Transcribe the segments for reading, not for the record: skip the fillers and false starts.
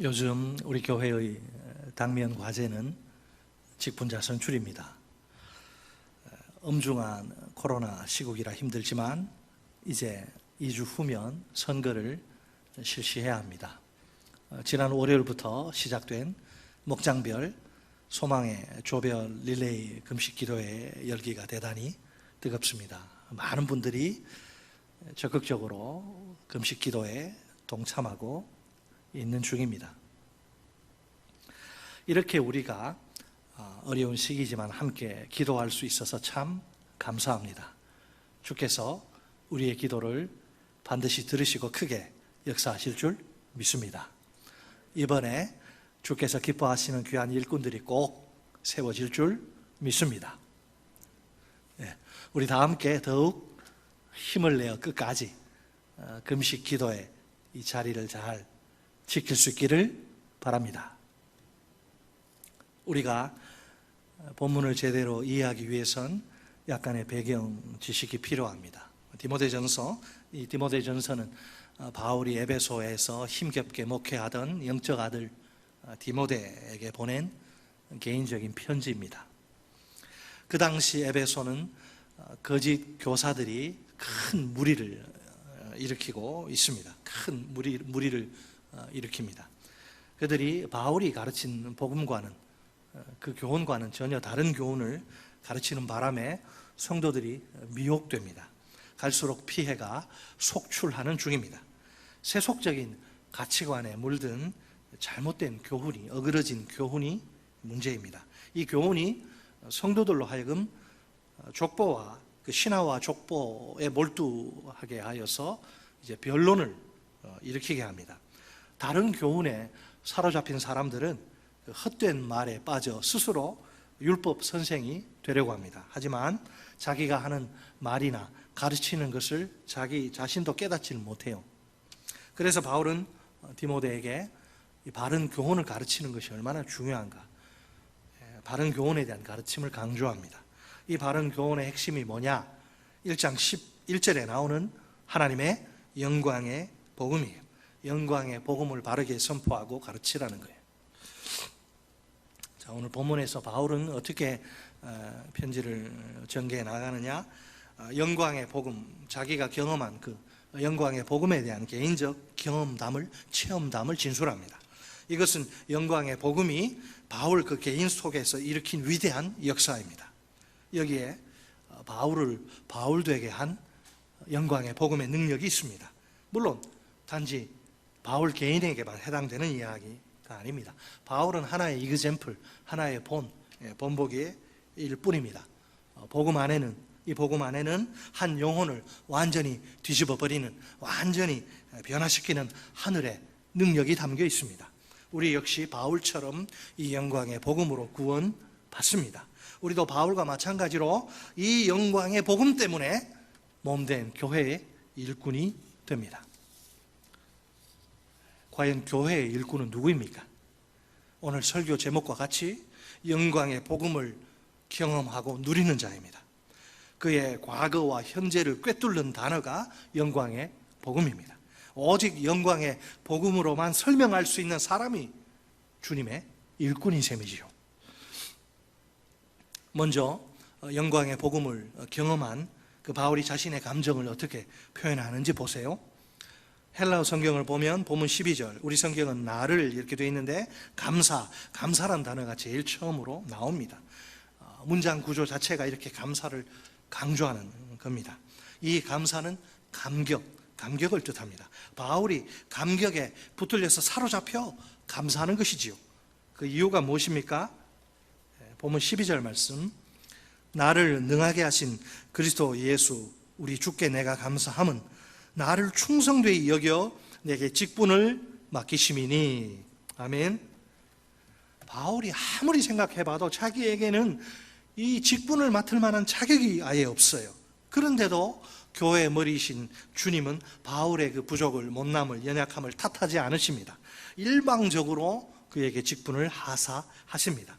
요즘 우리 교회의 당면 과제는 직분자 선출입니다. 엄중한 코로나 시국이라 힘들지만 이제 2주 후면 선거를 실시해야 합니다. 지난 월요일부터 시작된 목장별 소망의 조별 릴레이 금식 기도의 열기가 대단히 뜨겁습니다. 많은 분들이 적극적으로 금식 기도에 동참하고 있는 중입니다. 이렇게 우리가 어려운 시기지만 함께 기도할 수 있어서 참 감사합니다. 주께서 우리의 기도를 반드시 들으시고 크게 역사하실 줄 믿습니다. 이번에 주께서 기뻐하시는 귀한 일꾼들이 꼭 세워질 줄 믿습니다. 우리 다 함께 더욱 힘을 내어 끝까지 금식 기도의 이 자리를 잘 지킬 수 있기를 바랍니다. 우리가 본문을 제대로 이해하기 위해선 약간의 배경 지식이 필요합니다. 이 디모데전서는 바울이 에베소에서 힘겹게 목회하던 영적 아들 디모데에게 보낸 개인적인 편지입니다. 그 당시 에베소는 거짓 교사들이 큰 무리를 일으키고 있습니다. 큰 무리를 일으킵니다. 그들이 바울이 가르친 복음과는 그 교훈과는 전혀 다른 교훈을 가르치는 바람에 성도들이 미혹됩니다. 갈수록 피해가 속출하는 중입니다. 세속적인 가치관에 물든 잘못된 교훈이, 어그러진 교훈이 문제입니다. 이 교훈이 성도들로 하여금 족보와 신화와 족보에 몰두하게 하여서 이제 변론을 일으키게 합니다. 다른 교훈에 사로잡힌 사람들은 헛된 말에 빠져 스스로 율법 선생이 되려고 합니다. 하지만 자기가 하는 말이나 가르치는 것을 자기 자신도 깨닫지를 못해요. 그래서 바울은 디모데에게 이 바른 교훈을 가르치는 것이 얼마나 중요한가, 바른 교훈에 대한 가르침을 강조합니다. 이 바른 교훈의 핵심이 뭐냐? 1장 11절에 나오는 하나님의 영광의 복음이에요. 영광의 복음을 바르게 선포하고 가르치라는 거예요. 자, 오늘 본문에서 바울은 어떻게 편지를 전개해 나가느냐? 영광의 복음, 자기가 경험한 그 영광의 복음에 대한 개인적 경험담을, 체험담을 진술합니다. 이것은 영광의 복음이 바울 그 개인 속에서 일으킨 위대한 역사입니다. 여기에 바울을 바울 되게 한 영광의 복음의 능력이 있습니다. 물론 단지 바울 개인에게만 해당되는 이야기가 아닙니다. 바울은 하나의 이그젬플, 하나의 본보기일 뿐입니다. 이 복음 안에는 한 영혼을 완전히 뒤집어 버리는, 완전히 변화시키는 하늘의 능력이 담겨 있습니다. 우리 역시 바울처럼 이 영광의 복음으로 구원받습니다. 우리도 바울과 마찬가지로 이 영광의 복음 때문에 몸된 교회의 일꾼이 됩니다. 과연 교회의 일꾼은 누구입니까? 오늘 설교 제목과 같이 영광의 복음을 경험하고 누리는 자입니다. 그의 과거와 현재를 꿰뚫는 단어가 영광의 복음입니다. 오직 영광의 복음으로만 설명할 수 있는 사람이 주님의 일꾼인 셈이지요. 먼저 영광의 복음을 경험한 그 바울이 자신의 감정을 어떻게 표현하는지 보세요. 헬라어 성경을 보면 본문 12절, 우리 성경은 나를 이렇게 되어 있는데 감사란 단어가 제일 처음으로 나옵니다. 문장 구조 자체가 이렇게 감사를 강조하는 겁니다. 이 감사는 감격을 뜻합니다. 바울이 감격에 붙들려서 사로잡혀 감사하는 것이지요. 그 이유가 무엇입니까? 본문 12절 말씀, 나를 능하게 하신 그리스도 예수 우리 주께 내가 감사함은 나를 충성되이 여겨 내게 직분을 맡기심이니. 아멘. 바울이 아무리 생각해봐도 자기에게는 이 직분을 맡을 만한 자격이 아예 없어요. 그런데도 교회의 머리이신 주님은 바울의 그 부족을, 못남을, 연약함을 탓하지 않으십니다. 일방적으로 그에게 직분을 하사하십니다.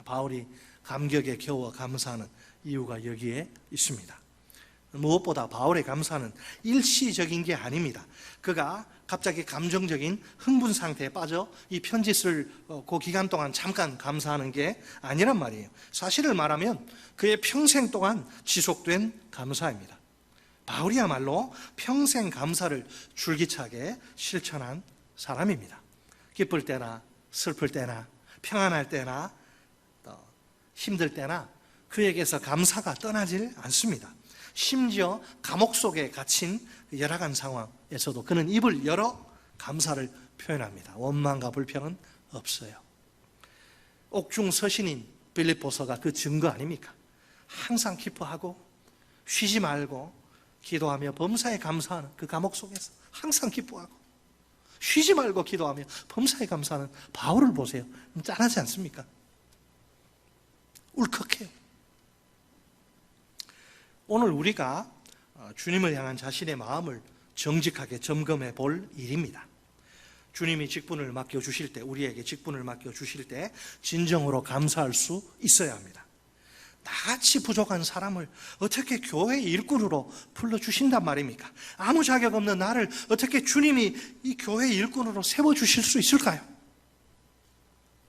바울이 감격에 겨워 감사하는 이유가 여기에 있습니다. 무엇보다 바울의 감사는 일시적인 게 아닙니다. 그가 갑자기 감정적인 흥분 상태에 빠져 이 편지 쓸 그 기간 동안 잠깐 감사하는 게 아니란 말이에요. 사실을 말하면 그의 평생 동안 지속된 감사입니다. 바울이야말로 평생 감사를 줄기차게 실천한 사람입니다. 기쁠 때나 슬플 때나 평안할 때나 또 힘들 때나 그에게서 감사가 떠나질 않습니다. 심지어 감옥 속에 갇힌 열악한 상황에서도 그는 입을 열어 감사를 표현합니다. 원망과 불평은 없어요. 옥중 서신인 빌립보서가 그 증거 아닙니까? 항상 기뻐하고 쉬지 말고 기도하며 범사에 감사하는 그 감옥 속에서 항상 기뻐하고 쉬지 말고 기도하며 범사에 감사하는 바울을 보세요. 짠하지 않습니까? 울컥해요. 오늘 우리가 주님을 향한 자신의 마음을 정직하게 점검해 볼 일입니다. 주님이 직분을 맡겨주실 때, 우리에게 직분을 맡겨주실 때 진정으로 감사할 수 있어야 합니다. 나같이 부족한 사람을 어떻게 교회의 일꾼으로 불러주신단 말입니까? 아무 자격 없는 나를 어떻게 주님이 이 교회의 일꾼으로 세워주실 수 있을까요?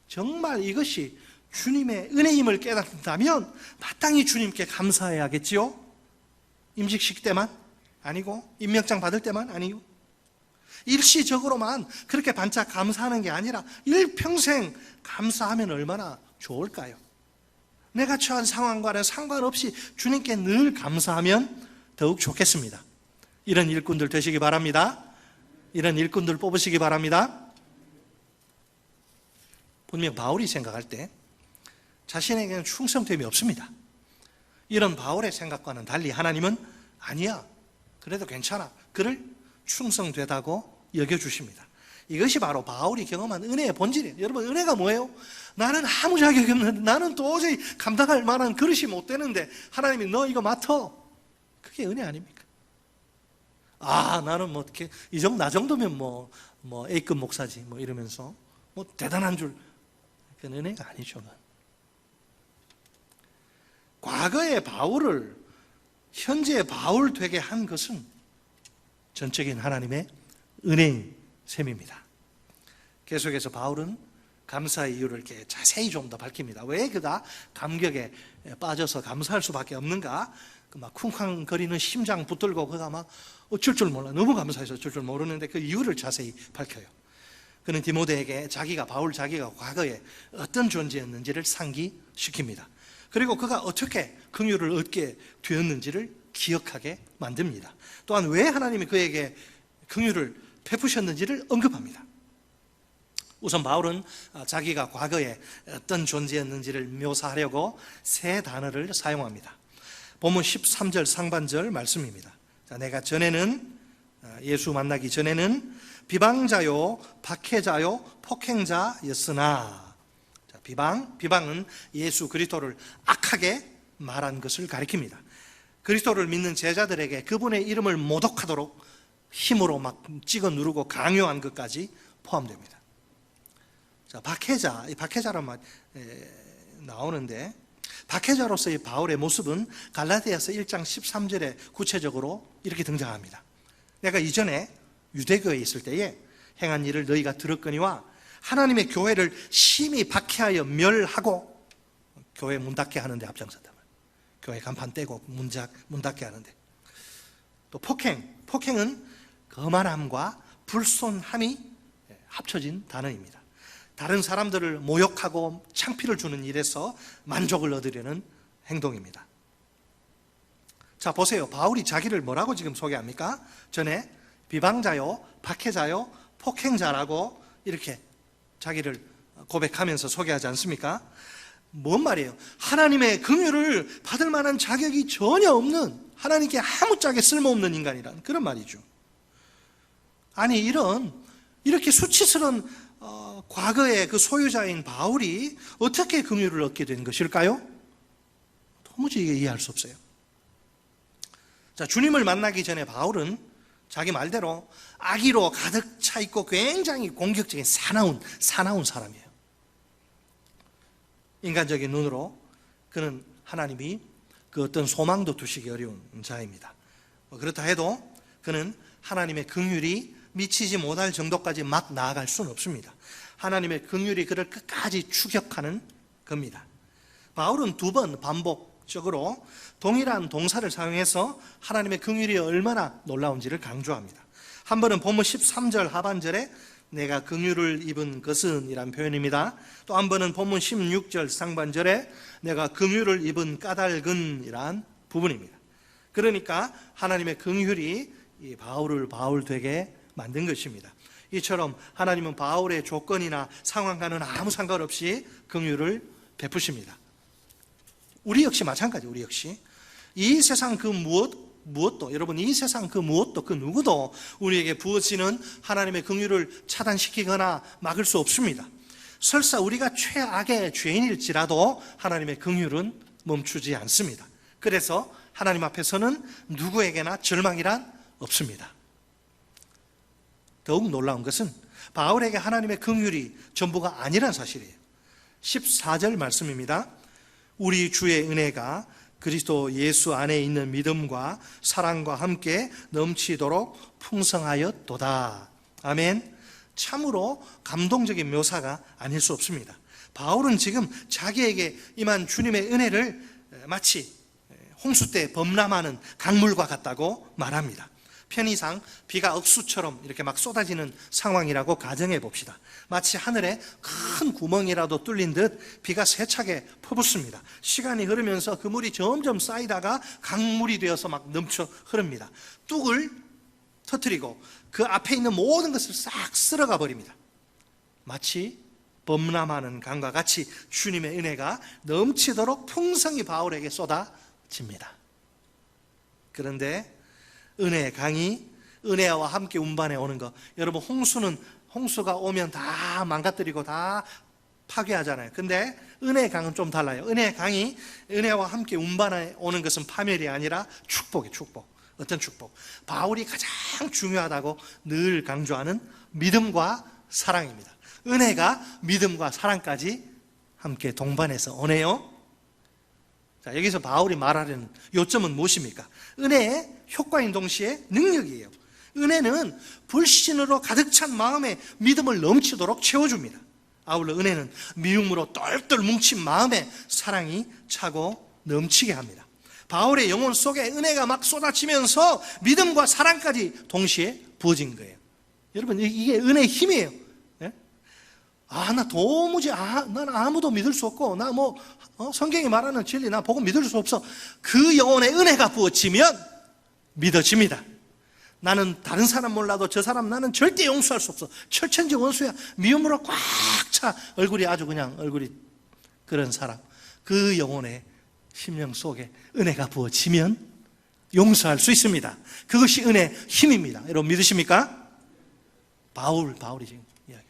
정말 이것이 주님의 은혜임을 깨닫는다면 마땅히 주님께 감사해야겠지요? 임직식 때만 아니고 임명장 받을 때만 아니고 일시적으로만 그렇게 반짝 감사하는 게 아니라 일평생 감사하면 얼마나 좋을까요? 내가 처한 상황과는 상관없이 주님께 늘 감사하면 더욱 좋겠습니다. 이런 일꾼들 되시기 바랍니다. 이런 일꾼들 뽑으시기 바랍니다. 분명 바울이 생각할 때 자신에게는 충성됨이 없습니다. 이런 바울의 생각과는 달리 하나님은 아니야, 그래도 괜찮아, 그를 충성되다고 여겨주십니다. 이것이 바로 바울이 경험한 은혜의 본질이에요. 여러분, 은혜가 뭐예요? 나는 아무 자격이 없는데, 나는 도저히 감당할 만한 그릇이 못 되는데 하나님이 너 이거 맡아. 그게 은혜 아닙니까? 나는 뭐 어떻게 나 정도면 뭐 A급 목사지 뭐 이러면서 뭐 대단한 줄, 그건 은혜가 아니죠. 과거의 바울을 현재의 바울 되게 한 것은 전적인 하나님의 은혜인 셈입니다. 계속해서 바울은 감사의 이유를 이렇게 자세히 좀 더 밝힙니다. 왜 그가 감격에 빠져서 감사할 수밖에 없는가? 막 쿵쾅거리는 심장 붙들고 그가 막 어쩔 줄 몰라, 너무 감사해서 어쩔 줄 모르는데 그 이유를 자세히 밝혀요. 그는 디모데에게 바울 자기가 과거에 어떤 존재였는지를 상기시킵니다. 그리고 그가 어떻게 긍휼을 얻게 되었는지를 기억하게 만듭니다. 또한 왜 하나님이 그에게 긍휼을 베푸셨는지를 언급합니다. 우선 바울은 자기가 과거에 어떤 존재였는지를 묘사하려고 세 단어를 사용합니다. 본문 13절 상반절 말씀입니다. 내가 전에는, 예수 만나기 전에는 비방자요, 박해자요, 폭행자였으나, 비방은 예수 그리스도를 악하게 말한 것을 가리킵니다. 그리스도를 믿는 제자들에게 그분의 이름을 모독하도록 힘으로 막 찍어 누르고 강요한 것까지 포함됩니다. 박해자, 이 박해자란 말 나오는데, 박해자로서의 바울의 모습은 갈라디아서 1장 13절에 구체적으로 이렇게 등장합니다. 내가 이전에 유대교에 있을 때에 행한 일을 너희가 들었거니와 하나님의 교회를 심히 박해하여 멸하고, 교회 문 닫게 하는데 앞장섰다. 교회 간판 떼고 문 닫게 하는데. 또 폭행은 거만함과 불손함이 합쳐진 단어입니다. 다른 사람들을 모욕하고 창피를 주는 일에서 만족을 얻으려는 행동입니다. 자, 보세요. 바울이 자기를 뭐라고 지금 소개합니까? 전에 비방자요, 박해자요, 폭행자라고 이렇게 자기를 고백하면서 소개하지 않습니까? 뭔 말이에요? 하나님의 긍휼을 받을 만한 자격이 전혀 없는, 하나님께 아무짝에 쓸모없는 인간이라는 그런 말이죠. 아니, 이렇게 수치스러운 과거의 그 소유자인 바울이 어떻게 긍휼을 얻게 된 것일까요? 도무지 이해할 수 없어요. 자, 주님을 만나기 전에 바울은 자기 말대로 악의로 가득 차 있고 굉장히 공격적인 사나운 사람이에요. 인간적인 눈으로 그는 하나님이 그 어떤 소망도 두시기 어려운 자입니다. 그렇다 해도 그는 하나님의 긍휼이 미치지 못할 정도까지 막 나아갈 수는 없습니다. 하나님의 긍휼이 그를 끝까지 추격하는 겁니다. 바울은 두 번 반복적으로 동일한 동사를 사용해서 하나님의 긍휼이 얼마나 놀라운지를 강조합니다. 한 번은 본문 13절 하반절에 내가 긍휼을 입은 것은 이란 표현입니다. 또 한 번은 본문 16절 상반절에 내가 긍휼을 입은 까닭은 이란 부분입니다. 그러니까 하나님의 긍휼이 이 바울을 바울 되게 만든 것입니다. 이처럼 하나님은 바울의 조건이나 상황과는 아무 상관없이 긍휼을 베푸십니다. 우리 역시 마찬가지. 우리 역시 이 세상 그 무엇도 여러분, 이 세상 그 무엇도 그 누구도 우리에게 부어지는 하나님의 긍휼을 차단시키거나 막을 수 없습니다. 설사 우리가 최악의 죄인일지라도 하나님의 긍휼은 멈추지 않습니다. 그래서 하나님 앞에서는 누구에게나 절망이란 없습니다. 더욱 놀라운 것은 바울에게 하나님의 긍휼이 전부가 아니란 사실이에요. 14절 말씀입니다. 우리 주의 은혜가 그리스도 예수 안에 있는 믿음과 사랑과 함께 넘치도록 풍성하였도다. 아멘. 참으로 감동적인 묘사가 아닐 수 없습니다. 바울은 지금 자기에게 임한 주님의 은혜를 마치 홍수 때 범람하는 강물과 같다고 말합니다. 편의상 비가 억수처럼 이렇게 막 쏟아지는 상황이라고 가정해 봅시다. 마치 하늘에 큰 구멍이라도 뚫린 듯 비가 세차게 퍼붓습니다. 시간이 흐르면서 그 물이 점점 쌓이다가 강물이 되어서 막 넘쳐 흐릅니다. 뚝을 터뜨리고 그 앞에 있는 모든 것을 싹 쓸어가 버립니다. 마치 범람하는 강과 같이 주님의 은혜가 넘치도록 풍성히 바울에게 쏟아집니다. 그런데 은혜의 강이 은혜와 함께 운반해 오는 것, 여러분 홍수가 오면 다 망가뜨리고 다 파괴하잖아요. 근데 은혜의 강은 좀 달라요. 은혜의 강이 은혜와 함께 운반해 오는 것은 파멸이 아니라 축복이에요. 축복. 어떤 축복? 바울이 가장 중요하다고 늘 강조하는 믿음과 사랑입니다. 은혜가 믿음과 사랑까지 함께 동반해서 오네요. 자, 여기서 바울이 말하려는 요점은 무엇입니까? 은혜의 효과인 동시에 능력이에요. 은혜는 불신으로 가득 찬 마음에 믿음을 넘치도록 채워줍니다. 아울러 은혜는 미움으로 똘똘 뭉친 마음에 사랑이 차고 넘치게 합니다. 바울의 영혼 속에 은혜가 막 쏟아지면서 믿음과 사랑까지 동시에 부어진 거예요. 여러분, 이게 은혜의 힘이에요. 나 도무지, 난 아무도 믿을 수 없고, 성경이 말하는 진리, 나 보고 믿을 수 없어. 그 영혼에 은혜가 부어지면 믿어집니다. 나는 다른 사람 몰라도 저 사람 나는 절대 용서할 수 없어. 철천지 원수야. 미움으로 꽉 차. 얼굴이 그런 사람. 그 영혼의 심령 속에 은혜가 부어지면 용서할 수 있습니다. 그것이 은혜의 힘입니다. 여러분 믿으십니까? 바울이 지금 이야기.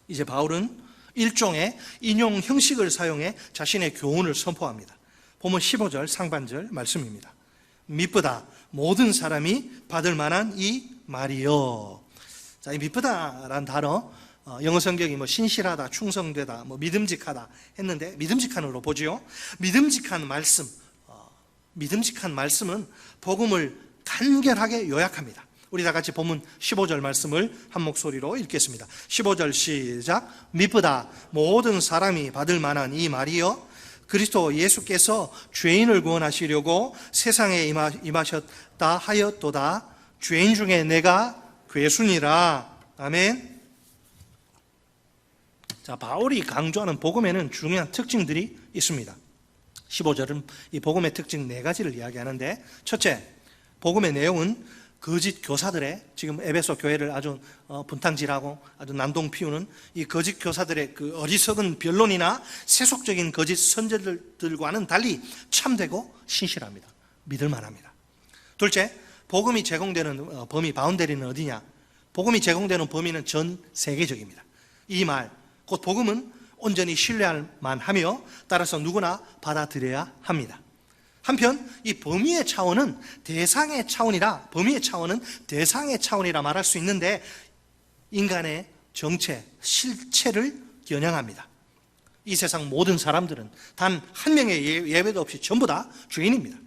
이제 바울은 일종의 인용 형식을 사용해 자신의 교훈을 선포합니다. 보면 15절 상반절 말씀입니다. 미쁘다 모든 사람이 받을 만한 이 말이요. 자, 이 미쁘다란 단어 영어 성경이 신실하다, 충성되다, 믿음직하다 했는데 믿음직한으로 보지요. 믿음직한 말씀은 복음을 간결하게 요약합니다. 우리 다 같이 본문 15절 말씀을 한 목소리로 읽겠습니다. 15절 시작. 미쁘다 모든 사람이 받을 만한 이 말이요. 그리스도 예수께서 죄인을 구원하시려고 세상에 임하셨다 하였도다. 죄인 중에 내가 괴순이라. 아멘. 자, 바울이 강조하는 복음에는 중요한 특징들이 있습니다. 15절은 이 복음의 특징 4가지를 이야기하는데, 첫째, 복음의 내용은 거짓 교사들의, 지금 에베소 교회를 아주 분탕질하고 아주 난동 피우는 이 거짓 교사들의 그 어리석은 변론이나 세속적인 거짓 선제들과는 달리 참되고 신실합니다. 믿을만합니다. 둘째, 복음이 제공되는 범위, 바운더리는 어디냐? 복음이 제공되는 범위는 전 세계적입니다. 이 말, 곧 복음은 온전히 신뢰할 만하며 따라서 누구나 받아들여야 합니다. 한편 이 범위의 차원은 대상의 차원이라 말할 수 있는데 인간의 정체, 실체를 겨냥합니다. 이 세상 모든 사람들은 단 한 명의 예외도 없이 전부 다 죄인입니다.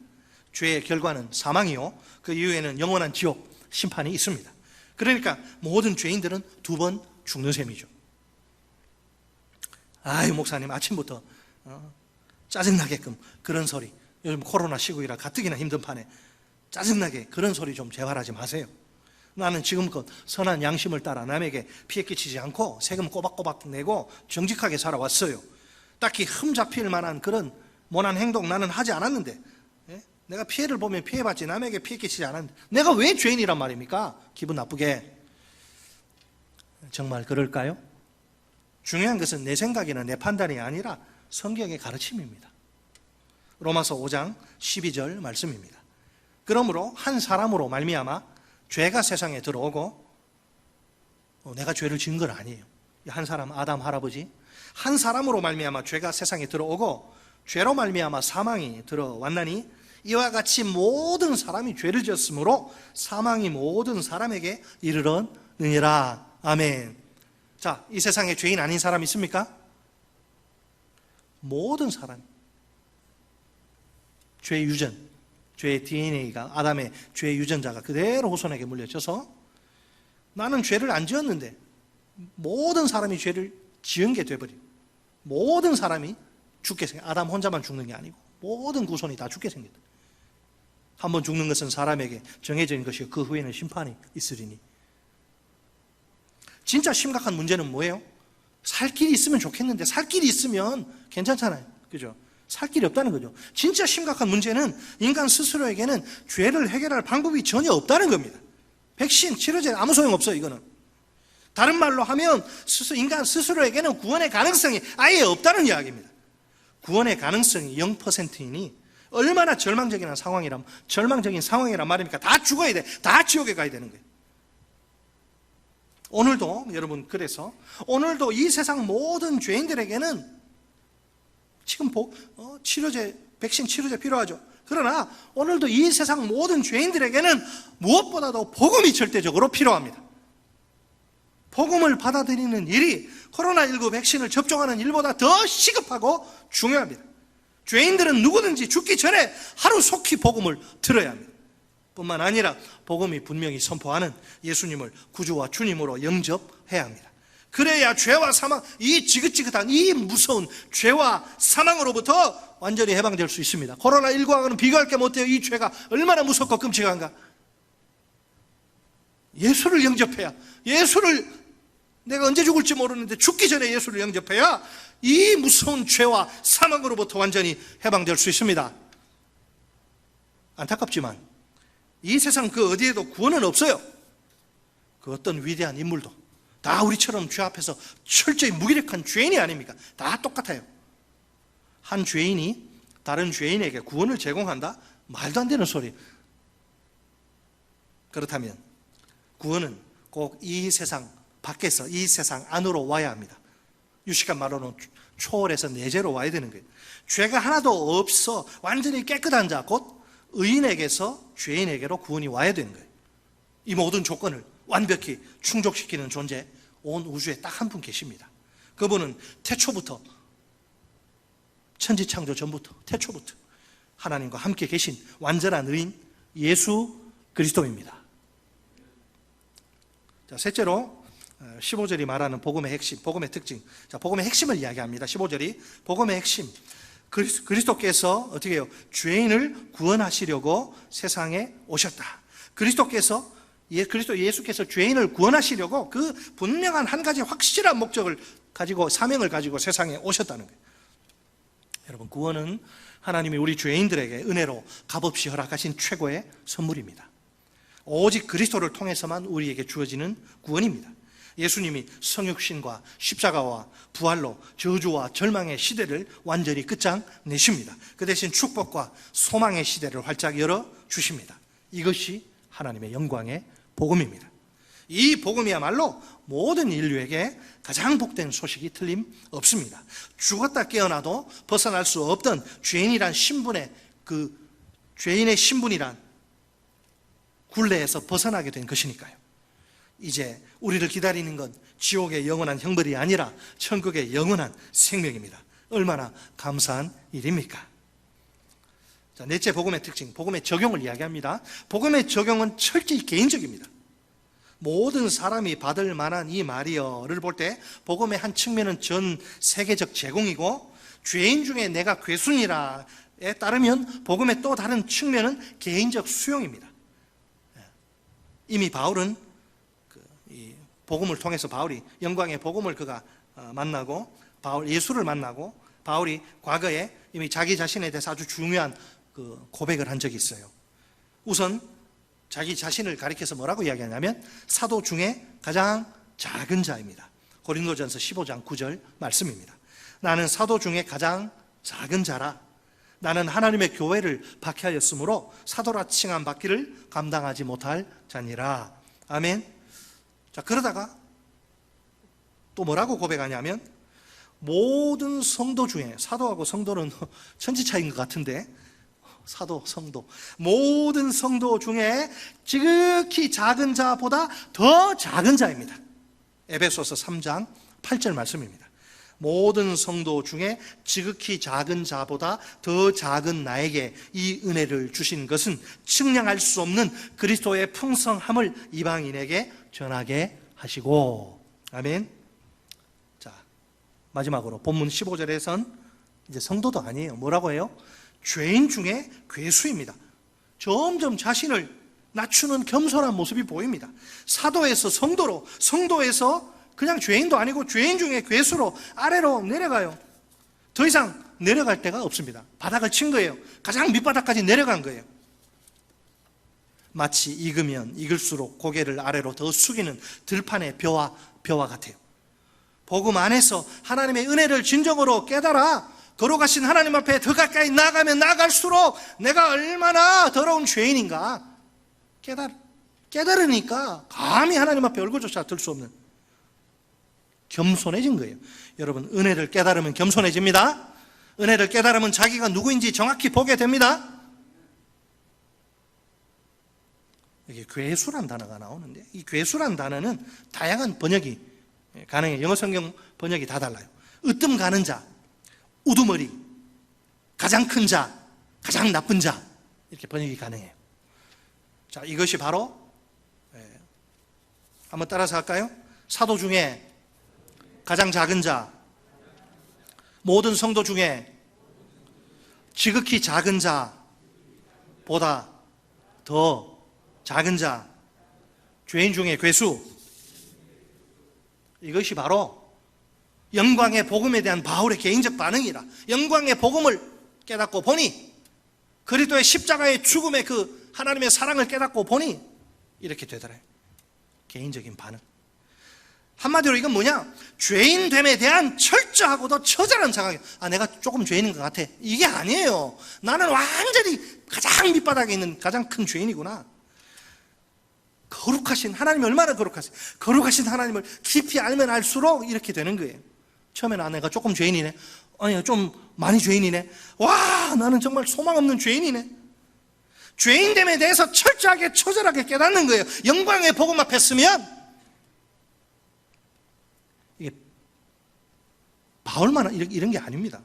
죄의 결과는 사망이요, 그 이후에는 영원한 지옥, 심판이 있습니다. 그러니까 모든 죄인들은 2번 죽는 셈이죠. 아유, 목사님 아침부터 짜증나게끔 그런 소리, 요즘 코로나 시국이라 가뜩이나 힘든 판에 짜증나게 그런 소리 좀 재활하지 마세요. 나는 지금껏 선한 양심을 따라 남에게 피해 끼치지 않고 세금 꼬박꼬박 내고 정직하게 살아왔어요. 딱히 흠 잡힐 만한 그런 모난 행동 나는 하지 않았는데, 내가 피해를 보면 피해받지 남에게 피해 끼치지 않았는데 내가 왜 죄인이란 말입니까? 기분 나쁘게. 정말 그럴까요? 중요한 것은 내 생각이나 내 판단이 아니라 성경의 가르침입니다. 로마서 5장 12절 말씀입니다. 그러므로 한 사람으로 말미암아 죄가 세상에 들어오고, 내가 죄를 지은 건 아니에요. 한 사람 아담 할아버지, 한 사람으로 말미암아 죄가 세상에 들어오고 죄로 말미암아 사망이 들어왔나니 이와 같이 모든 사람이 죄를 지었으므로 사망이 모든 사람에게 이르렀느니라. 아멘. 자, 이 세상에 죄인 아닌 사람 있습니까? 모든 사람. 죄의 유전, 죄의 DNA가, 아담의 죄의 유전자가 그대로 후손에게 물려져서 나는 죄를 안 지었는데 모든 사람이 죄를 지은 게 돼버려요. 모든 사람이 죽게 생겨. 아담 혼자만 죽는 게 아니고 모든 후손이 다 죽게 생겼다. 한번 죽는 것은 사람에게 정해져 있는 것이고 그 후에는 심판이 있으리니. 진짜 심각한 문제는 뭐예요? 살 길이 있으면 좋겠는데 살 길이 있으면 괜찮잖아요. 그죠? 살 길이 없다는 거죠. 진짜 심각한 문제는 인간 스스로에게는 죄를 해결할 방법이 전혀 없다는 겁니다. 백신, 치료제 아무 소용없어요. 이거는. 다른 말로 하면 인간 스스로에게는 구원의 가능성이 아예 없다는 이야기입니다. 구원의 가능성이 0%이니 얼마나 절망적인 상황이란 말입니까? 다 죽어야 돼. 다 지옥에 가야 되는 거예요. 오늘도 여러분, 그래서 오늘도 이 세상 모든 죄인들에게는 지금 치료제, 백신 치료제 필요하죠. 그러나 오늘도 이 세상 모든 죄인들에게는 무엇보다도 복음이 절대적으로 필요합니다. 복음을 받아들이는 일이 코로나19 백신을 접종하는 일보다 더 시급하고 중요합니다. 죄인들은 누구든지 죽기 전에 하루속히 복음을 들어야 합니다. 뿐만 아니라 복음이 분명히 선포하는 예수님을 구주와 주님으로 영접해야 합니다. 그래야 죄와 사망, 이 지긋지긋한 이 무서운 죄와 사망으로부터 완전히 해방될 수 있습니다. 코로나19하고는 비교할 게 못해요. 이 죄가 얼마나 무섭고 끔찍한가. 예수를 영접해야, 예수를 내가 언제 죽을지 모르는데 죽기 전에 예수를 영접해야 이 무서운 죄와 사망으로부터 완전히 해방될 수 있습니다. 안타깝지만 이 세상 그 어디에도 구원은 없어요. 그 어떤 위대한 인물도 다 우리처럼 죄 앞에서 철저히 무기력한 죄인이 아닙니까? 다 똑같아요. 한 죄인이 다른 죄인에게 구원을 제공한다? 말도 안 되는 소리. 그렇다면 구원은 꼭 이 세상 밖에서 이 세상 안으로 와야 합니다. 유식한 말로는 초월해서 내재로 와야 되는 거예요. 죄가 하나도 없어 완전히 깨끗한 자, 곧 의인에게서 죄인에게로 구원이 와야 되는 거예요. 이 모든 조건을 완벽히 충족시키는 존재, 온 우주에 딱 한 분 계십니다. 그분은 태초부터, 천지창조 전부터, 태초부터 하나님과 함께 계신 완전한 의인 예수 그리스도입니다. 자, 셋째로 15절이 말하는 복음의 핵심, 복음의 특징. 자, 복음의 핵심을 이야기합니다. 15절이 복음의 핵심. 그리스도께서 어떻게 해요? 죄인을 구원하시려고 세상에 오셨다. 예수께서 죄인을 구원하시려고 그 분명한 한 가지 확실한 목적을 가지고, 사명을 가지고 세상에 오셨다는 거예요. 여러분, 구원은 하나님이 우리 죄인들에게 은혜로 값없이 허락하신 최고의 선물입니다. 오직 그리스도를 통해서만 우리에게 주어지는 구원입니다. 예수님이 성육신과 십자가와 부활로 저주와 절망의 시대를 완전히 끝장내십니다. 그 대신 축복과 소망의 시대를 활짝 열어주십니다. 이것이 하나님의 영광의 복음입니다. 이 복음이야말로 모든 인류에게 가장 복된 소식이 틀림없습니다. 죽었다 깨어나도 벗어날 수 없던 죄인이란 신분의 죄인의 신분이란 굴레에서 벗어나게 된 것이니까요. 이제 우리를 기다리는 건 지옥의 영원한 형벌이 아니라 천국의 영원한 생명입니다. 얼마나 감사한 일입니까? 자, 넷째 복음의 특징, 복음의 적용을 이야기합니다. 복음의 적용은 철저히 개인적입니다. 모든 사람이 받을 만한 이 말이여를 볼 때 복음의 한 측면은 전 세계적 제공이고, 죄인 중에 내가 괴순이라에 따르면 복음의 또 다른 측면은 개인적 수용입니다. 이미 바울은 이 복음을 통해서 바울이 영광의 복음을 그가 만나고, 예수를 만나고, 바울이 과거에 이미 자기 자신에 대해서 아주 중요한 그 고백을 한 적이 있어요. 우선 자기 자신을 가리켜서 뭐라고 이야기하냐면 사도 중에 가장 작은 자입니다. 고린도전서 15장 9절 말씀입니다. 나는 사도 중에 가장 작은 자라. 나는 하나님의 교회를 박해하였으므로 사도라 칭함 받기를 감당하지 못할 자니라. 아멘. 자, 그러다가 또 뭐라고 고백하냐면 모든 성도 중에, 사도하고 성도는 천지 차이인 것 같은데, 사도, 성도, 모든 성도 중에 지극히 작은 자보다 더 작은 자입니다. 에베소서 3장 8절 말씀입니다. 모든 성도 중에 지극히 작은 자보다 더 작은 나에게 이 은혜를 주신 것은 측량할 수 없는 그리스도의 풍성함을 이방인에게 전하게 하시고. 아멘. 자, 마지막으로 본문 15절에선 이제 성도도 아니에요. 뭐라고 해요? 죄인 중에 괴수입니다. 점점 자신을 낮추는 겸손한 모습이 보입니다. 사도에서 성도로, 성도에서 그냥 죄인도 아니고 죄인 중에 괴수로 아래로 내려가요. 더 이상 내려갈 데가 없습니다. 바닥을 친 거예요. 가장 밑바닥까지 내려간 거예요. 마치 익으면 익을수록 고개를 아래로 더 숙이는 들판의 벼와 같아요. 복음 안에서 하나님의 은혜를 진정으로 깨달아 걸어가신 하나님 앞에 더 가까이 나가면 나갈수록 내가 얼마나 더러운 죄인인가 깨달으니까 감히 하나님 앞에 얼굴조차 들 수 없는, 겸손해진 거예요. 여러분, 은혜를 깨달으면 겸손해집니다. 은혜를 깨달으면 자기가 누구인지 정확히 보게 됩니다. 여기 괴수란 단어가 나오는데, 이 괴수란 단어는 다양한 번역이 가능해요. 영어 성경 번역이 다 달라요. 으뜸 가는 자, 우두머리, 가장 큰 자, 가장 나쁜 자, 이렇게 번역이 가능해요. 자, 이것이 바로 한번 따라서 할까요? 사도 중에 가장 작은 자, 모든 성도 중에 지극히 작은 자보다 더 작은 자, 죄인 중에 괴수. 이것이 바로 영광의 복음에 대한 바울의 개인적 반응이라. 영광의 복음을 깨닫고 보니, 그리스도의 십자가의 죽음의 그 하나님의 사랑을 깨닫고 보니 이렇게 되더래요. 개인적인 반응. 한마디로 이건 뭐냐? 죄인됨에 대한 철저하고도 처절한 자각. 내가 조금 죄인인 것 같아. 이게 아니에요. 나는 완전히 가장 밑바닥에 있는 가장 큰 죄인이구나. 거룩하신 하나님이 얼마나 거룩하세요. 거룩하신 하나님을 깊이 알면 알수록 이렇게 되는 거예요. 처음에는 내가 조금 죄인이네. 아니, 좀 많이 죄인이네. 와, 나는 정말 소망 없는 죄인이네. 죄인됨에 대해서 철저하게 처절하게 깨닫는 거예요. 영광의 복음 앞에 서면. 이게 바울만 이런 게 아닙니다.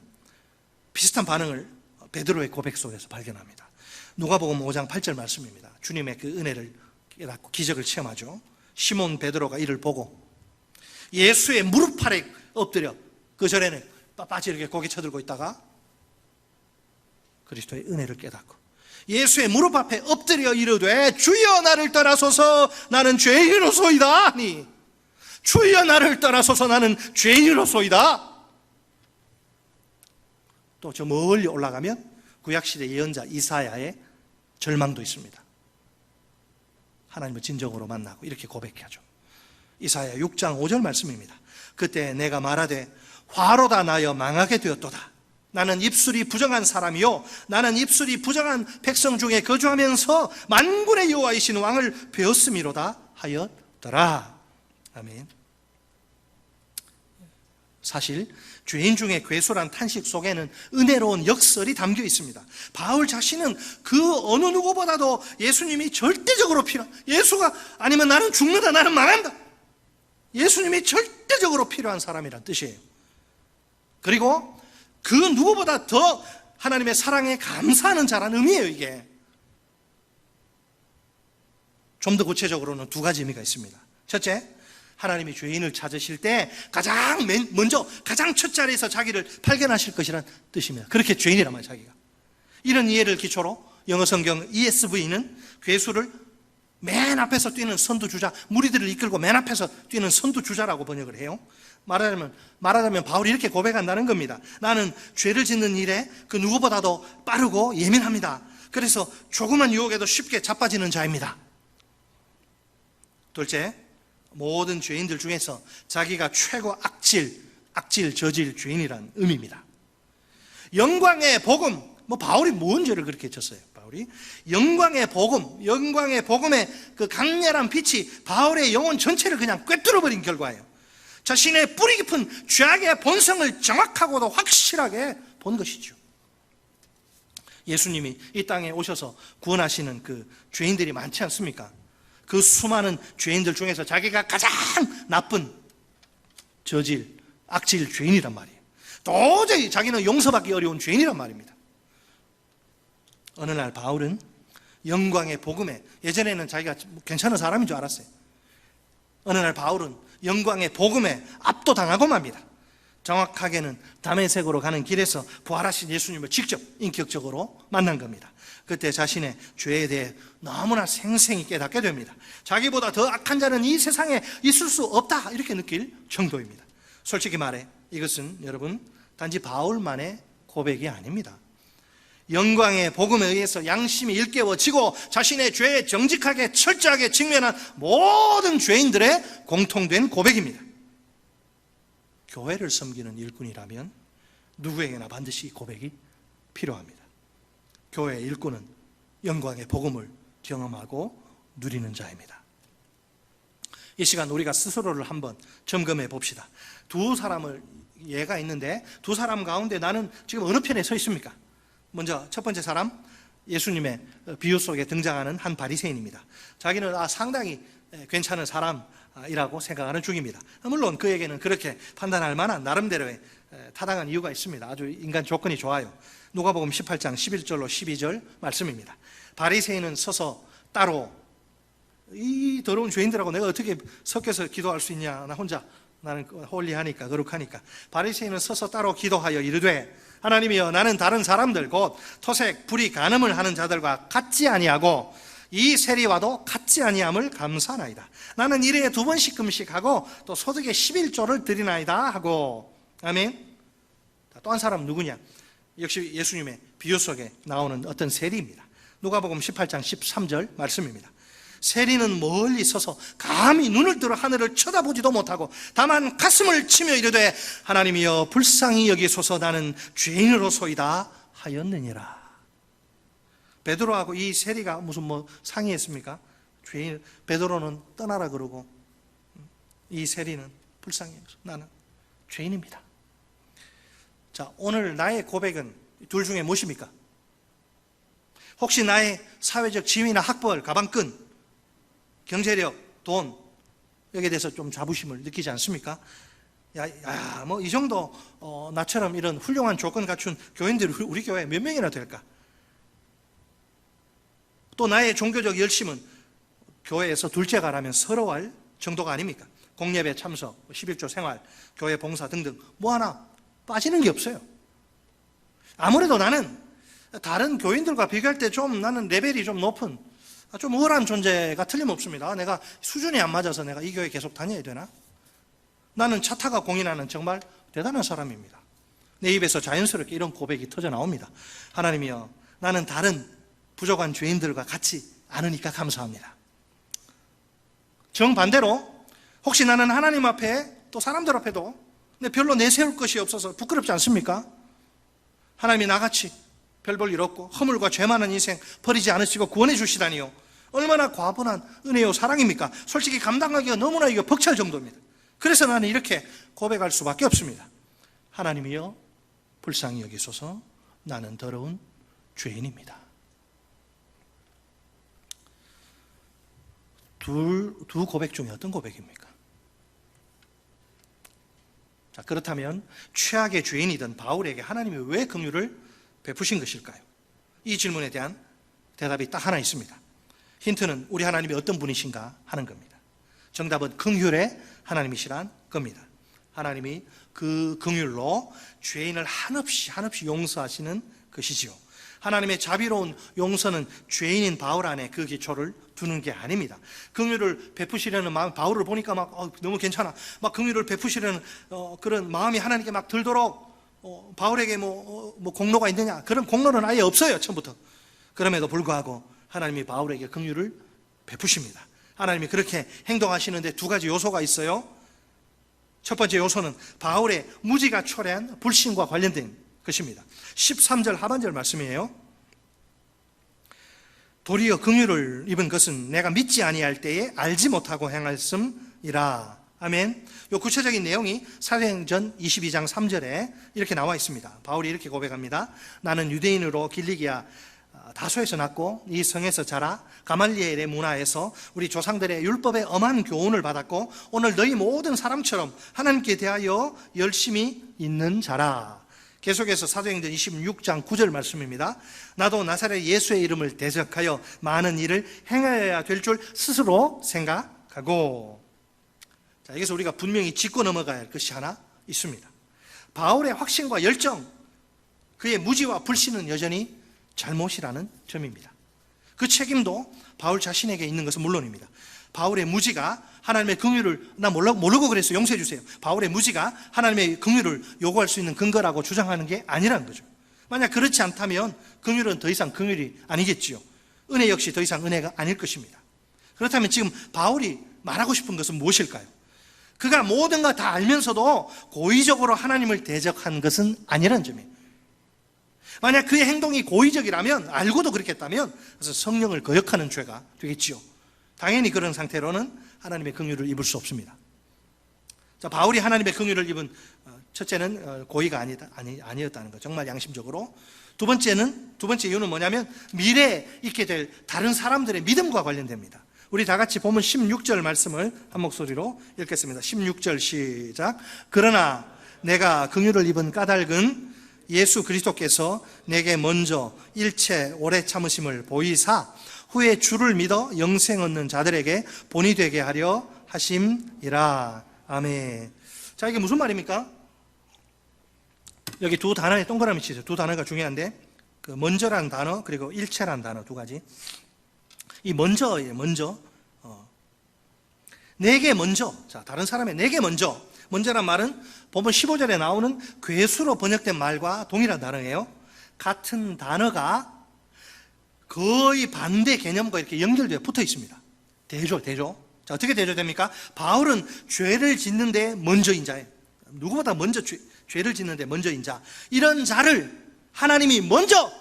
비슷한 반응을 베드로의 고백 속에서 발견합니다. 누가복음 5장 8절 말씀입니다. 주님의 그 은혜를 깨닫고 기적을 체험하죠. 시몬 베드로가 이를 보고 예수의 무릎 아래 엎드려, 그 전에는 빳빳이 이렇게 고개 쳐들고 있다가 그리스도의 은혜를 깨닫고 예수의 무릎 앞에 엎드려 이르되 주여 나를 떠나소서 나는 죄인으로소이다 하니, 주여 나를 떠나소서 나는 죄인으로소이다. 또 저 멀리 올라가면 구약시대 예언자 이사야의 절망도 있습니다. 하나님을 진정으로 만나고 이렇게 고백하죠. 이사야 6장 5절 말씀입니다. 그때 내가 말하되 화로다 나여 망하게 되었도다. 나는 입술이 부정한 사람이요 나는 입술이 부정한 백성 중에 거주하면서 만군의 여호와이신 왕을 배웠음이로다 하였더라. 아멘. 사실 죄인 중에 괴수란 탄식 속에는 은혜로운 역설이 담겨 있습니다. 바울 자신은 그 어느 누구보다도 예수님이 절대적으로 필요한, 예수가 아니면 나는 죽는다, 나는 망한다, 예수님이 절대적으로 필요한 사람이란 뜻이에요. 그리고 그 누구보다 더 하나님의 사랑에 감사하는 자라는 의미예요, 이게. 좀 더 구체적으로는 두 가지 의미가 있습니다. 첫째, 하나님이 죄인을 찾으실 때 가장 먼저 가장 첫 자리에서 자기를 발견하실 것이란 뜻입니다. 그렇게 죄인이란 말이에요, 자기가. 이런 이해를 기초로 영어 성경 ESV는 괴수를 맨 앞에서 뛰는 선두주자, 무리들을 이끌고 맨 앞에서 뛰는 선두주자라고 번역을 해요. 말하자면 바울이 이렇게 고백한다는 겁니다. 나는 죄를 짓는 일에 그 누구보다도 빠르고 예민합니다. 그래서 조그만 유혹에도 쉽게 자빠지는 자입니다. 둘째, 모든 죄인들 중에서 자기가 최고 악질 저질 죄인이란 의미입니다. 영광의 복음, 바울이 뭔 죄를 그렇게 졌어요? 바울이 영광의 복음의 그 강렬한 빛이 바울의 영혼 전체를 그냥 꿰뚫어버린 결과예요. 자신의 뿌리 깊은 죄악의 본성을 정확하고도 확실하게 본 것이죠. 예수님이 이 땅에 오셔서 구원하시는 그 죄인들이 많지 않습니까? 그 수많은 죄인들 중에서 자기가 가장 나쁜 악질 죄인이란 말이에요. 도저히 자기는 용서받기 어려운 죄인이란 말입니다. 어느 날 바울은 영광의 복음에, 예전에는 자기가 괜찮은 사람인 줄 알았어요. 어느 날 바울은 영광의 복음에 압도당하고 맙니다. 정확하게는 다메섹으로 가는 길에서 부활하신 예수님을 직접 인격적으로 만난 겁니다. 그때 자신의 죄에 대해 너무나 생생히 깨닫게 됩니다. 자기보다 더 악한 자는 이 세상에 있을 수 없다, 이렇게 느낄 정도입니다. 솔직히 말해 이것은 여러분 단지 바울만의 고백이 아닙니다. 영광의 복음에 의해서 양심이 일깨워지고 자신의 죄에 정직하게 철저하게 직면한 모든 죄인들의 공통된 고백입니다. 교회를 섬기는 일꾼이라면 누구에게나 반드시 이 고백이 필요합니다. 교회의 일꾼은 영광의 복음을 경험하고 누리는 자입니다. 이 시간 우리가 스스로를 한번 점검해 봅시다. 두 사람을 예가 있는데 두 사람 가운데 나는 지금 어느 편에 서 있습니까? 먼저 첫 번째 사람, 예수님의 비유 속에 등장하는 한 바리새인입니다. 자기는 상당히 괜찮은 사람이라고 생각하는 중입니다. 물론 그에게는 그렇게 판단할 만한 나름대로의 타당한 이유가 있습니다. 아주 인간 조건이 좋아요. 누가복음 18장 11절로 12절 말씀입니다. 바리새인은 서서 따로, 이 더러운 죄인들하고 내가 어떻게 섞여서 기도할 수 있냐, 나는 홀리하니까 거룩하니까. 바리새인은 서서 따로 기도하여 이르되 하나님이여, 나는 다른 사람들 곧 토색, 불의, 간음을 하는 자들과 같지 아니하고 이 세리와도 같지 아니함을 감사하나이다. 나는 일에 2번씩 금식하고 또 소득의 11조를 드리나이다 하고. 아멘. 또 한 사람은 누구냐? 역시 예수님의 비유 속에 나오는 어떤 세리입니다. 누가복음 18장 13절 말씀입니다. 세리는 멀리 서서 감히 눈을 들어 하늘을 쳐다보지도 못하고 다만 가슴을 치며 이르되 하나님이여 불쌍히 여기소서, 나는 죄인으로소이다 하였느니라. 베드로하고 이 세리가 무슨 상의했습니까? 베드로는 떠나라 그러고 이 세리는 불쌍히 여기소서, 나는 죄인입니다. 자, 오늘 나의 고백은 둘 중에 무엇입니까? 혹시 나의 사회적 지위나 학벌, 가방끈, 경제력, 돈, 여기에 대해서 좀 자부심을 느끼지 않습니까? 이 정도 나처럼 이런 훌륭한 조건 갖춘 교인들이 우리 교회에 몇 명이나 될까? 또 나의 종교적 열심은 교회에서 둘째가라면 서러워할 정도가 아닙니까? 공예배 참석, 11조 생활, 교회 봉사 등등 하나 빠지는 게 없어요. 아무래도 나는 다른 교인들과 비교할 때 좀 나는 레벨이 좀 높은, 좀 우월한 존재가 틀림없습니다. 내가 수준이 안 맞아서 내가 이 교회 계속 다녀야 되나? 나는 차 타가 공인하는 정말 대단한 사람입니다. 내 입에서 자연스럽게 이런 고백이 터져 나옵니다. 하나님이여, 나는 다른 부족한 죄인들과 같지 않으니까 감사합니다. 정반대로 혹시 나는 하나님 앞에 또 사람들 앞에도 별로 내세울 것이 없어서 부끄럽지 않습니까? 하나님이 나같이 별 볼 일 없고 허물과 죄 많은 인생 버리지 않으시고 구원해 주시다니요, 얼마나 과분한 은혜요 사랑입니까? 솔직히 감당하기가 너무나 이거 벅찰 정도입니다. 그래서 나는 이렇게 고백할 수밖에 없습니다. 하나님이여 불쌍히 여기소서, 나는 더러운 죄인입니다. 두 고백 중에 어떤 고백입니까? 자, 그렇다면 최악의 죄인이던 바울에게 하나님이 왜 긍휼을 베푸신 것일까요? 이 질문에 대한 대답이 딱 하나 있습니다. 힌트는 우리 하나님이 어떤 분이신가 하는 겁니다. 정답은 긍휼의 하나님이시란 겁니다. 하나님이 그 긍휼로 죄인을 한없이 용서하시는 것이지요. 하나님의 자비로운 용서는 죄인인 바울 안에 그 기초를 두는 게 아닙니다. 긍휼을 베푸시려는 마음, 바울을 보니까 막 너무 괜찮아, 막 긍휼을 베푸시려는 그런 마음이 하나님께 막 들도록 바울에게 뭐 공로가 있느냐, 그런 공로는 아예 없어요, 처음부터. 그럼에도 불구하고 하나님이 바울에게 긍휼을 베푸십니다. 하나님이 그렇게 행동하시는데 두 가지 요소가 있어요. 첫 번째 요소는 바울의 무지가 초래한 불신과 관련된 것입니다. 13절 하반절 말씀이에요. 도리어 긍휼을 입은 것은 내가 믿지 아니할 때에 알지 못하고 행하였음이라. 아멘. 요 구체적인 내용이 사도행전 22장 3절에 이렇게 나와 있습니다. 바울이 이렇게 고백합니다. 나는 유대인으로 길리기아 다소에서 났고 이 성에서 자라 가말리엘의 문화에서 우리 조상들의 율법의 엄한 교훈을 받았고 오늘 너희 모든 사람처럼 하나님께 대하여 열심히 있는 자라. 계속해서 사도행전 26장 9절 말씀입니다. 나도 나사렛 예수의 이름을 대적하여 많은 일을 행하여야 될 줄 스스로 생각하고. 자, 여기서 우리가 분명히 짚고 넘어가야 할 것이 하나 있습니다. 바울의 확신과 열정, 그의 무지와 불신은 여전히 잘못이라는 점입니다. 그 책임도 바울 자신에게 있는 것은 물론입니다. 바울의 무지가 하나님의 긍휼을, 나 모르고 그랬어, 용서해 주세요. 바울의 무지가 하나님의 긍휼을 요구할 수 있는 근거라고 주장하는 게 아니라는 거죠. 만약 그렇지 않다면 긍휼은 더 이상 긍휼이 아니겠지요. 은혜 역시 더 이상 은혜가 아닐 것입니다. 그렇다면 지금 바울이 말하고 싶은 것은 무엇일까요? 그가 모든 거 다 알면서도 고의적으로 하나님을 대적한 것은 아니라는 점이에요. 만약 그의 행동이 고의적이라면, 알고도 그렇겠다면 그래서 성령을 거역하는 죄가 되겠지요. 당연히 그런 상태로는 하나님의 긍휼을 입을 수 없습니다. 자, 바울이 하나님의 긍휼을 입은 첫째는 고의가 아니었다는 것, 정말 양심적으로. 두 번째 이유는 뭐냐면 미래에 있게 될 다른 사람들의 믿음과 관련됩니다. 우리 다 같이 보면 16절 말씀을 한 목소리로 읽겠습니다. 16절 시작. 그러나 내가 긍휼을 입은 까닭은 예수 그리스도께서 내게 먼저 일체 오래 참으심을 보이사 후에 주를 믿어 영생 얻는 자들에게 본이 되게 하려 하심이라. 아멘. 자, 이게 무슨 말입니까? 여기 두 단어에 동그라미 치세요. 두 단어가 중요한데, 그 먼저라는 단어 그리고 일체라는 단어 두 가지. 이 먼저예요. 먼저. 내게 먼저. 자, 다른 사람의 내게 먼저. 먼저란 말은 보면 15절에 나오는 괴수로 번역된 말과 동일한 단어예요. 같은 단어가 거의 반대 개념과 이렇게 연결되어 붙어 있습니다. 대조. 자, 어떻게 대조됩니까? 바울은 죄를 짓는데 먼저인 자예요. 누구보다 먼저 죄를 짓는데 먼저인 자. 이런 자를 하나님이 먼저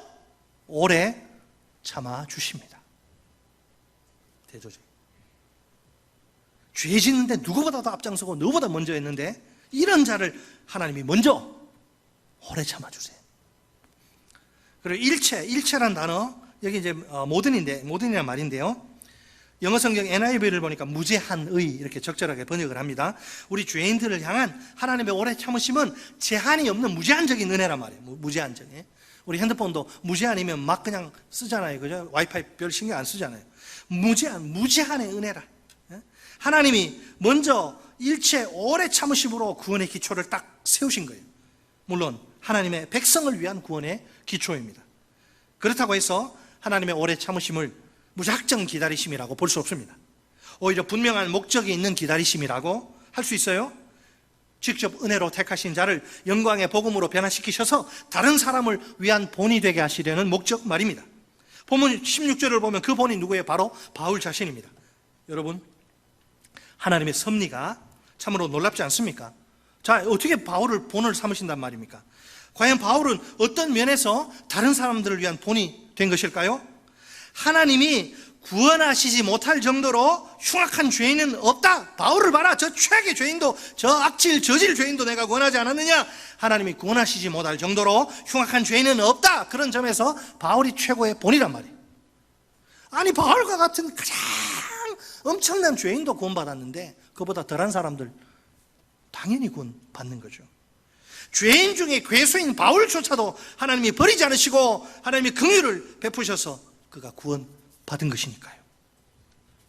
오래 참아 주십니다. 대조죠. 죄 짓는데 누구보다 더 앞장서고 누구보다 먼저 했는데 이런 자를 하나님이 먼저 오래 참아주세요. 그리고 일체란 단어, 여기 이제 모든이란 말인데요. 영어 성경 NIV를 보니까 무제한의 이렇게 적절하게 번역을 합니다. 우리 죄인들을 향한 하나님의 오래 참으심은 제한이 없는 무제한적인 은혜란 말이에요. 무제한적인. 우리 핸드폰도 무제한이면 막 그냥 쓰잖아요. 그죠? 와이파이 별 신경 안 쓰잖아요. 무제한의 은혜라. 하나님이 먼저 일체 오래 참으심으로 구원의 기초를 딱 세우신 거예요. 물론 하나님의 백성을 위한 구원의 기초입니다. 그렇다고 해서 하나님의 오래 참으심을 무작정 기다리심이라고 볼 수 없습니다. 오히려 분명한 목적이 있는 기다리심이라고 할 수 있어요. 직접 은혜로 택하신 자를 영광의 복음으로 변화시키셔서 다른 사람을 위한 본이 되게 하시려는 목적 말입니다. 본문 16절을 보면 그 본이 누구예요? 바로 바울 자신입니다. 여러분, 하나님의 섭리가 참으로 놀랍지 않습니까? 자, 어떻게 바울을 본을 삼으신단 말입니까? 과연 바울은 어떤 면에서 다른 사람들을 위한 본이 된 것일까요? 하나님이 구원하시지 못할 정도로 흉악한 죄인은 없다. 바울을 봐라. 저 최악의 죄인도, 저 악질 저질 죄인도 내가 구원하지 않았느냐? 하나님이 구원하시지 못할 정도로 흉악한 죄인은 없다. 그런 점에서 바울이 최고의 본이란 말이에요. 아니, 바울과 같은 가장 엄청난 죄인도 구원받았는데 그보다 덜한 사람들 당연히 구원받는 거죠. 죄인 중에 괴수인 바울조차도 하나님이 버리지 않으시고 하나님이 긍휼을 베푸셔서 그가 구원받은 것이니까요.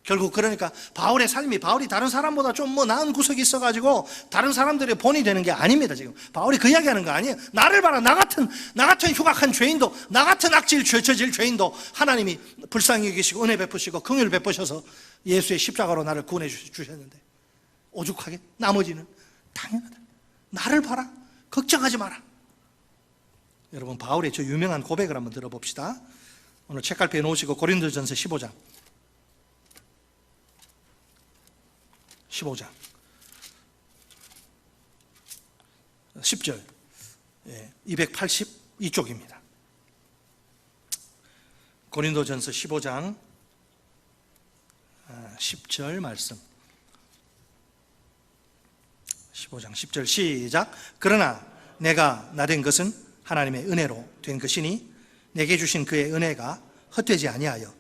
결국 그러니까 바울의 삶이, 바울이 다른 사람보다 좀 나은 구석이 있어가지고 다른 사람들의 본이 되는 게 아닙니다. 지금 바울이 그 이야기하는 거 아니에요. 나를 봐라, 나 같은 흉악한 죄인도, 나 같은 악질 저질 죄인도 하나님이 불쌍히 여기시고 은혜 베푸시고 긍휼 베푸셔서 예수의 십자가로 나를 구원해 주셨는데 오죽하게 나머지는 당연하다. 나를 봐라, 걱정하지 마라. 여러분, 바울의 저 유명한 고백을 한번 들어봅시다. 오늘 책갈피에 놓으시고 고린도전서 15장 10절 282쪽입니다. 고린도전서 15장 10절 말씀, 15장 10절 시작. 그러나 내가 나된 것은 하나님의 은혜로 된 것이니 내게 주신 그의 은혜가 헛되지 아니하여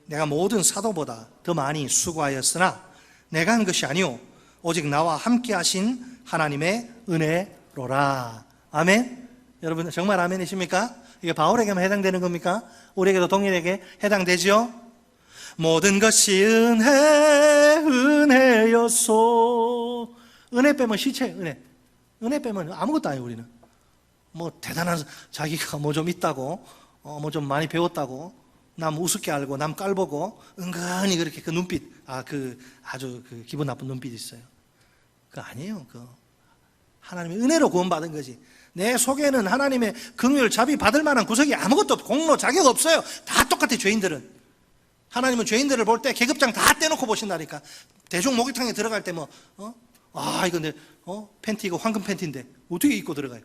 내가 모든 사도보다 더 많이 수고하였으나 내가 한 것이 아니오 오직 나와 함께 하신 하나님의 은혜로라. 아멘. 여러분 정말 아멘이십니까? 이게 바울에게만 해당되는 겁니까? 우리에게도 동일하게 해당되지요? 모든 것이 은혜였소. 은혜 빼면 시체. 은혜 빼면 아무것도 아니에요. 우리는 뭐 대단한, 자기가 뭐 좀 있다고, 뭐 좀 많이 배웠다고, 남 우습게 알고 남 깔보고 은근히 그렇게 그 눈빛, 아주 기분 나쁜 눈빛이 있어요. 그거 아니에요. 하나님의 은혜로 구원받은 거지. 내 속에는 하나님의 긍휼 자비 받을 만한 구석이 아무것도 없고 공로 자격 없어요. 다 똑같아. 죄인들은, 하나님은 죄인들을 볼 때 계급장 다 떼놓고 보신다니까. 대중 목욕탕에 들어갈 때 이거 내 팬티, 이거 황금 팬티인데 어떻게 입고 들어가요?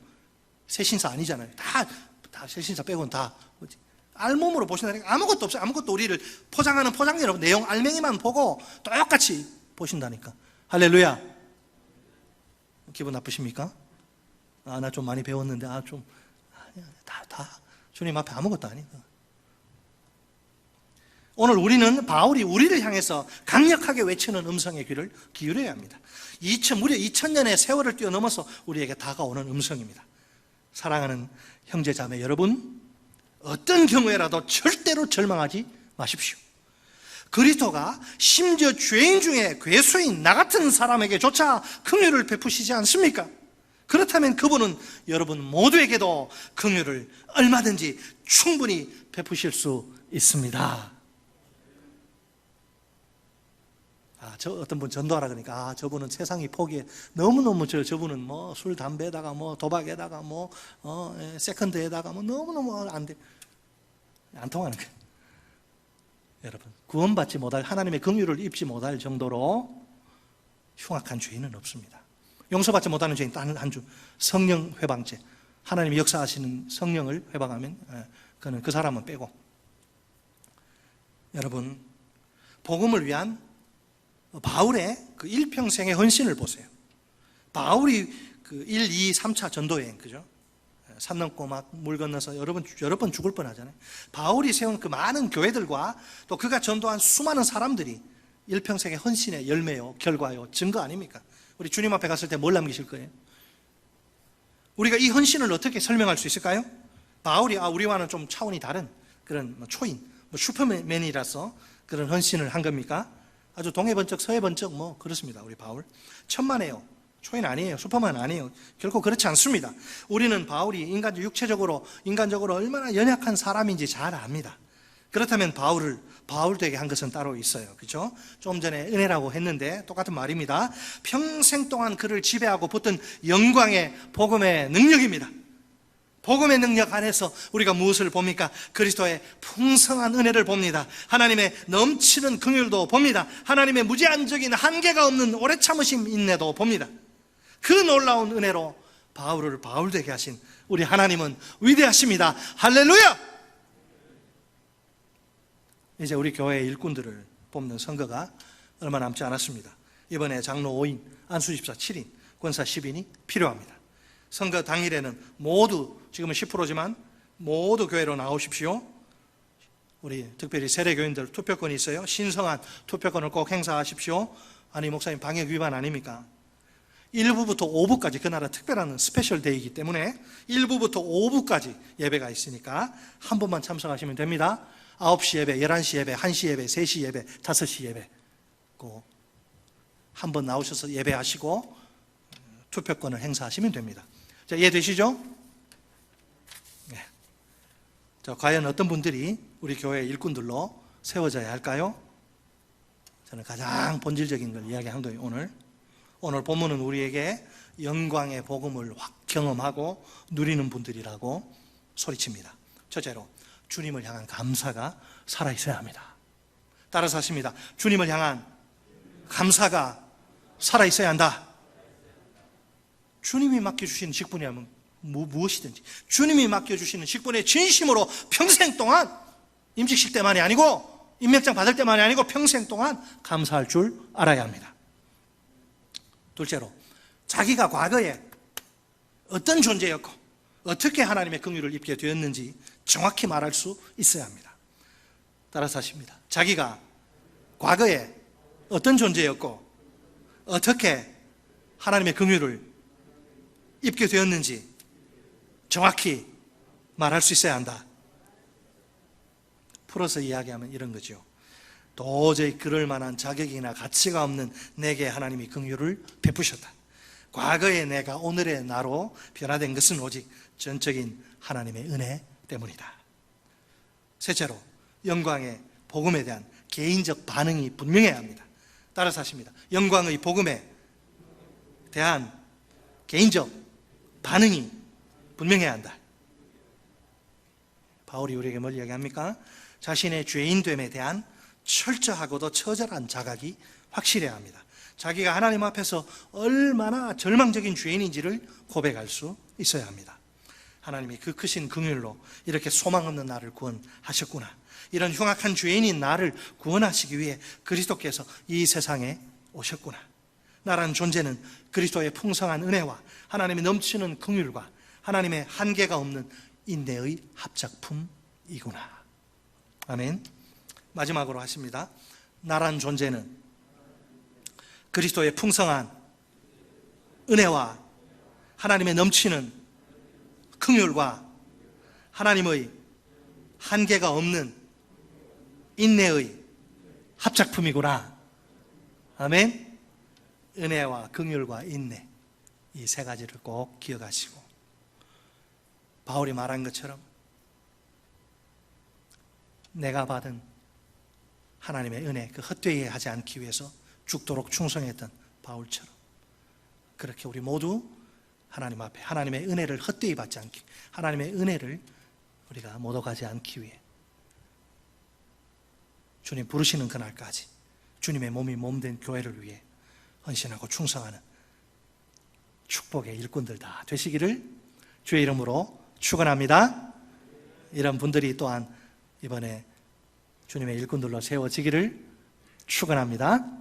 새신사 아니잖아요. 다 새신사 빼고는 다 알몸으로 보신다니까. 아무것도 없어요. 아무것도. 우리를 포장하는 포장재로 내용 알맹이만 보고 똑같이 보신다니까. 할렐루야. 기분 나쁘십니까? 나 좀 많이 배웠는데 아니야, 다 주님 앞에 아무것도 아니다. 오늘 우리는 바울이 우리를 향해서 강력하게 외치는 음성의 귀를 기울여야 합니다. 무려 2000년의 세월을 뛰어넘어서 우리에게 다가오는 음성입니다. 사랑하는 형제자매 여러분, 어떤 경우에라도 절대로 절망하지 마십시오. 그리스도가 심지어 죄인 중에 괴수인 나 같은 사람에게조차 긍휼을 베푸시지 않습니까? 그렇다면 그분은 여러분 모두에게도 긍휼을 얼마든지 충분히 베푸실 수 있습니다. 어떤 분 전도하라 그러니까 저분은 세상이 포기해. 너무너무 저분은 술 담배에다가 도박에다가 세컨드에다가 너무너무 안 돼. 안 통하는 거예요. 여러분, 구원받지 못할, 하나님의 긍휼을 입지 못할 정도로 흉악한 죄인은 없습니다. 용서받지 못하는 죄인 단 한 주, 성령 회방죄. 하나님이 역사하시는 성령을 회방하면 그 사람은 빼고. 여러분, 복음을 위한 바울의 그 일평생의 헌신을 보세요. 바울이 1, 2, 3차 전도여행, 그죠? 산 넘고 물 건너서 여러 번 죽을 뻔하잖아요. 바울이 세운 그 많은 교회들과 또 그가 전도한 수많은 사람들이 일평생의 헌신의 열매요, 결과요, 증거 아닙니까? 우리 주님 앞에 갔을 때 뭘 남기실 거예요? 우리가 이 헌신을 어떻게 설명할 수 있을까요? 바울이 우리와는 좀 차원이 다른 그런 초인, 슈퍼맨이라서 그런 헌신을 한 겁니까? 아주 동해 번쩍 서해 번쩍 그렇습니다. 우리 바울 천만에요. 초인 아니에요. 슈퍼맨 아니에요. 결코 그렇지 않습니다. 우리는 바울이 인간적으로 얼마나 연약한 사람인지 잘 압니다. 그렇다면 바울 되게 한 것은 따로 있어요. 그렇죠? 좀 전에 은혜라고 했는데 똑같은 말입니다. 평생 동안 그를 지배하고 붙든 영광의 복음의 능력입니다. 복음의 능력 안에서 우리가 무엇을 봅니까? 그리스도의 풍성한 은혜를 봅니다. 하나님의 넘치는 긍휼도 봅니다. 하나님의 무제한적인 한계가 없는 오래 참으심 인내도 봅니다. 그 놀라운 은혜로 바울을 바울 되게 하신 우리 하나님은 위대하십니다. 할렐루야! 이제 우리 교회의 일꾼들을 뽑는 선거가 얼마 남지 않았습니다. 이번에 장로 5인, 안수집사 7인, 권사 10인이 필요합니다. 선거 당일에는 모두, 지금은 10%지만 모두 교회로 나오십시오. 우리 특별히 세례교인들 투표권이 있어요. 신성한 투표권을 꼭 행사하십시오. 아니 목사님 방역 위반 아닙니까? 1부부터 5부까지 그 나라 특별한 스페셜 데이이기 때문에 1부부터 5부까지 예배가 있으니까 한 번만 참석하시면 됩니다. 9시 예배, 11시 예배, 1시 예배, 3시 예배, 5시 예배 한 번 나오셔서 예배하시고 투표권을 행사하시면 됩니다. 자, 이해되시죠? 네. 자, 과연 어떤 분들이 우리 교회 일꾼들로 세워져야 할까요? 저는 가장 본질적인 걸 이야기한 거예요. 오늘 본문은 우리에게 영광의 복음을 확 경험하고 누리는 분들이라고 소리칩니다. 첫째로 주님을 향한 감사가 살아있어야 합니다. 따라서 하십니다. 주님을 향한 감사가 살아있어야 한다. 주님이 맡겨주시는 직분이라면 무엇이든지 주님이 맡겨주시는 직분에 진심으로 평생 동안 임직식 때만이 아니고 임명장 받을 때만이 아니고 평생 동안 감사할 줄 알아야 합니다. 둘째로 자기가 과거에 어떤 존재였고 어떻게 하나님의 긍휼을 입게 되었는지 정확히 말할 수 있어야 합니다. 따라서 하십니다. 자기가 과거에 어떤 존재였고 어떻게 하나님의 긍휼을 입게 되었는지 정확히 말할 수 있어야 한다. 풀어서 이야기하면 이런 거죠. 도저히 그럴 만한 자격이나 가치가 없는 내게 하나님이 긍휼을 베푸셨다. 과거의 내가 오늘의 나로 변화된 것은 오직 전적인 하나님의 은혜 때문이다. 셋째로 영광의 복음에 대한 개인적 반응이 분명해야 합니다. 따라서 하십니다. 영광의 복음에 대한 개인적 반응이 분명해야 한다. 바울이 우리에게 뭘 이야기합니까? 자신의 죄인됨에 대한 철저하고도 처절한 자각이 확실해야 합니다. 자기가 하나님 앞에서 얼마나 절망적인 죄인인지를 고백할 수 있어야 합니다. 하나님이 그 크신 긍휼로 이렇게 소망 없는 나를 구원하셨구나. 이런 흉악한 죄인인 나를 구원하시기 위해 그리스도께서 이 세상에 오셨구나. 나라는 존재는 그리스도의 풍성한 은혜와 하나님의 넘치는 긍휼과 하나님의 한계가 없는 인내의 합작품이구나. 아멘. 마지막으로 하십니다. 나란 존재는 그리스도의 풍성한 은혜와 하나님의 넘치는 긍휼과 하나님의 한계가 없는 인내의 합작품이구나. 아멘. 은혜와 긍휼과 인내, 이 세 가지를 꼭 기억하시고 바울이 말한 것처럼 내가 받은 하나님의 은혜, 그 헛되이 하지 않기 위해서 죽도록 충성했던 바울처럼 그렇게 우리 모두 하나님 앞에 하나님의 은혜를 헛되이 받지 않기, 하나님의 은혜를 우리가 못 오가지 않기 위해 주님 부르시는 그날까지 주님의 몸이 몸된 교회를 위해 헌신하고 충성하는 축복의 일꾼들 다 되시기를 주의 이름으로 축원합니다. 이런 분들이 또한 이번에 주님의 일꾼들로 세워지기를 축원합니다.